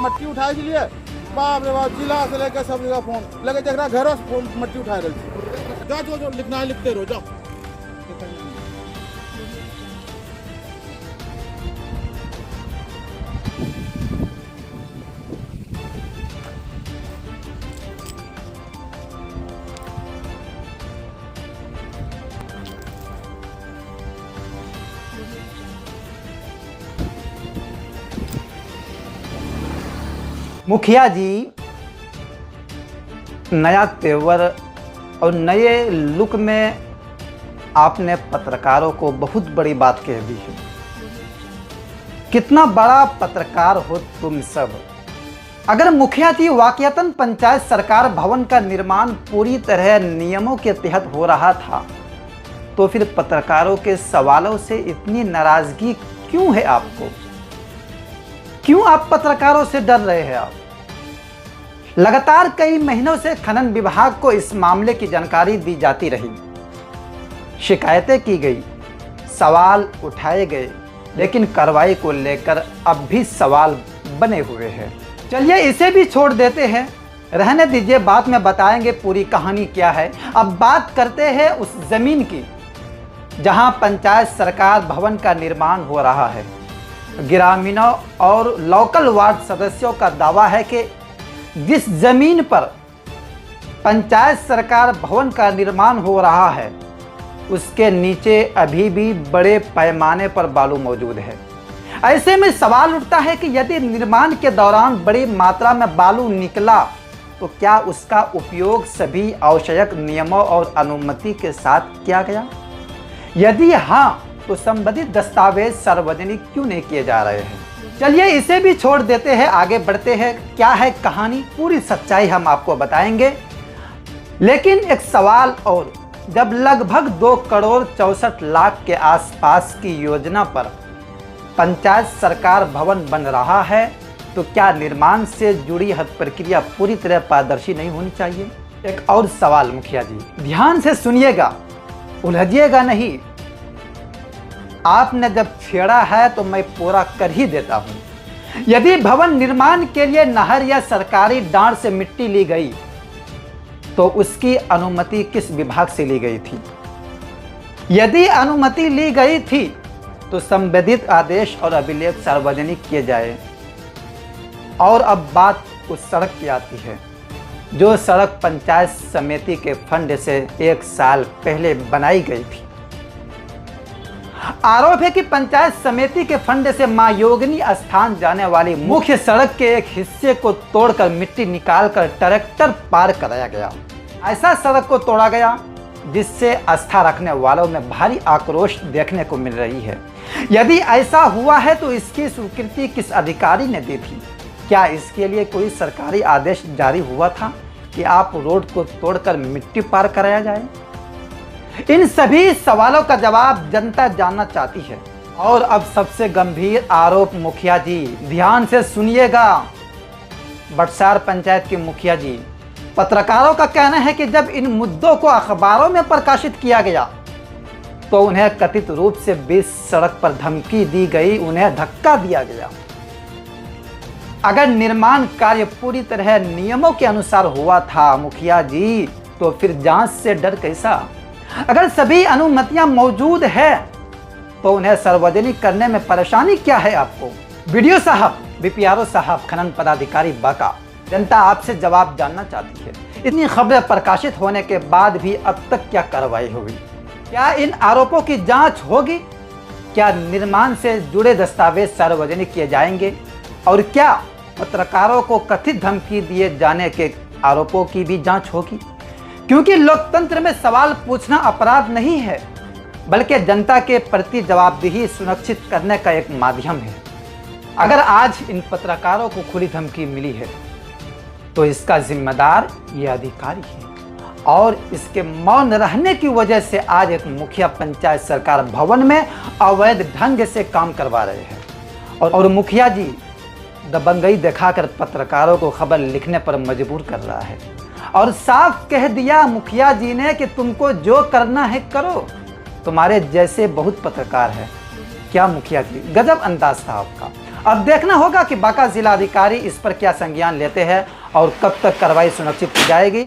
मट्टी उठाए के लिए बाप रे बाप, जिला से लेकर सब जगह फोन लगे, जरा घर से फोन मट्टी उठाए रहे। जाओ जो लिखना है लिखते रहो, जाओ। मुखिया जी नया तेवर और नए लुक में आपने पत्रकारों को बहुत बड़ी बात कह दी है। कितना बड़ा पत्रकार हो तुम सब। अगर मुखिया जी वाकईतन पंचायत सरकार भवन का निर्माण पूरी तरह नियमों के तहत हो रहा था, तो फिर पत्रकारों के सवालों से इतनी नाराजगी क्यों है आपको? क्यों आप पत्रकारों से डर रहे हैं? आप लगातार कई महीनों से खनन विभाग को इस मामले की जानकारी दी जाती रही, शिकायतें की गई, सवाल उठाए गए, लेकिन कार्रवाई को लेकर अब भी सवाल बने हुए हैं। चलिए इसे भी छोड़ देते हैं, रहने दीजिए, बाद में बताएंगे पूरी कहानी क्या है। अब बात करते हैं उस जमीन की जहां पंचायत सरकार भवन का निर्माण हो रहा है। ग्रामीणों और लोकल वार्ड सदस्यों का दावा है कि जिस जमीन पर पंचायत सरकार भवन का निर्माण हो रहा है, उसके नीचे अभी भी बड़े पैमाने पर बालू मौजूद है। ऐसे में सवाल उठता है कि यदि निर्माण के दौरान बड़ी मात्रा में बालू निकला तो क्या उसका उपयोग सभी आवश्यक नियमों और अनुमति के साथ किया गया? यदि हाँ, तो संबंधित दस्तावेज सार्वजनिक क्यों नहीं किए जा रहे हैं? चलिए इसे भी छोड़ देते हैं, आगे बढ़ते हैं। क्या है कहानी, पूरी सच्चाई हम आपको बताएंगे। लेकिन एक सवाल और, जब लगभग 2,64,00,000 के आसपास की योजना पर पंचायत सरकार भवन बन रहा है, तो क्या निर्माण से जुड़ी हर प्रक्रिया पूरी तरह पारदर्शी नहीं होनी चाहिए? एक और सवाल मुखिया जी, ध्यान से सुनिएगा, उलझिएगा नहीं। आपने जब छेड़ा है तो मैं पूरा कर ही देता हूं। यदि भवन निर्माण के लिए नहर या सरकारी डांड से मिट्टी ली गई, तो उसकी अनुमति किस विभाग से ली गई थी? यदि अनुमति ली गई थी तो संबंधित आदेश और अभिलेख सार्वजनिक किए जाए। और अब बात उस सड़क की आती है, जो सड़क पंचायत समिति के फंड से 1 साल पहले बनाई गई थी। आरोप है कि पंचायत समिति के फंड से मां योगिनी स्थान जाने वाली मुख्य सड़क के एक हिस्से को तोड़कर मिट्टी निकालकर ट्रैक्टर पार कराया गया। ऐसा सड़क को तोड़ा गया जिससे आस्था रखने वालों में भारी आक्रोश देखने को मिल रही है। यदि ऐसा हुआ है तो इसकी स्वीकृति किस अधिकारी ने दी थी? क्या इसके लिए कोई सरकारी आदेश जारी हुआ था कि आप रोड को तोड़कर मिट्टी पार कराया जाए? इन सभी सवालों का जवाब जनता जानना चाहती है। और अब सबसे गंभीर आरोप मुखिया जी, ध्यान से सुनिएगा। बटसार पंचायत के मुखिया जी, पत्रकारों का कहना है कि जब इन मुद्दों को अखबारों में प्रकाशित किया गया तो उन्हें कथित रूप से बीच सड़क पर धमकी दी गई, उन्हें धक्का दिया गया। अगर निर्माण कार्य पूरी तरह नियमों के अनुसार हुआ था मुखिया जी, तो फिर जांच से डर कैसा? अगर सभी अनुमतियां मौजूद है तो उन्हें सार्वजनिक करने में परेशानी क्या है आपको? वीडियो साहब, बीपीआरओ साहब, खनन पदाधिकारी बाका, जनता आपसे जवाब जानना चाहती है। इतनी खबरें प्रकाशित होने के बाद भी अब तक क्या कार्रवाई होगी? क्या इन आरोपों की जांच होगी? क्या निर्माण से जुड़े दस्तावेज सार्वजनिक किए जाएंगे? और क्या पत्रकारों को कथित धमकी दिए जाने के आरोपों की भी जांच होगी? क्योंकि लोकतंत्र में सवाल पूछना अपराध नहीं है, बल्कि जनता के प्रति जवाबदेही सुनिश्चित करने का एक माध्यम है। अगर आज इन पत्रकारों को खुली धमकी मिली है तो इसका जिम्मेदार ये अधिकारी है, और इसके मौन रहने की वजह से आज एक मुखिया पंचायत सरकार भवन में अवैध ढंग से काम करवा रहे हैं। और मुखिया जी दबंगई दिखाकर पत्रकारों को खबर लिखने पर मजबूर कर रहा है। और साफ कह दिया मुखिया जी ने कि तुमको जो करना है करो, तुम्हारे जैसे बहुत पत्रकार हैं। क्या मुखिया जी, गजब अंदाज था आपका। अब देखना होगा कि बांका जिलाधिकारी इस पर क्या संज्ञान लेते हैं और कब तक कार्रवाई सुनिश्चित की जाएगी।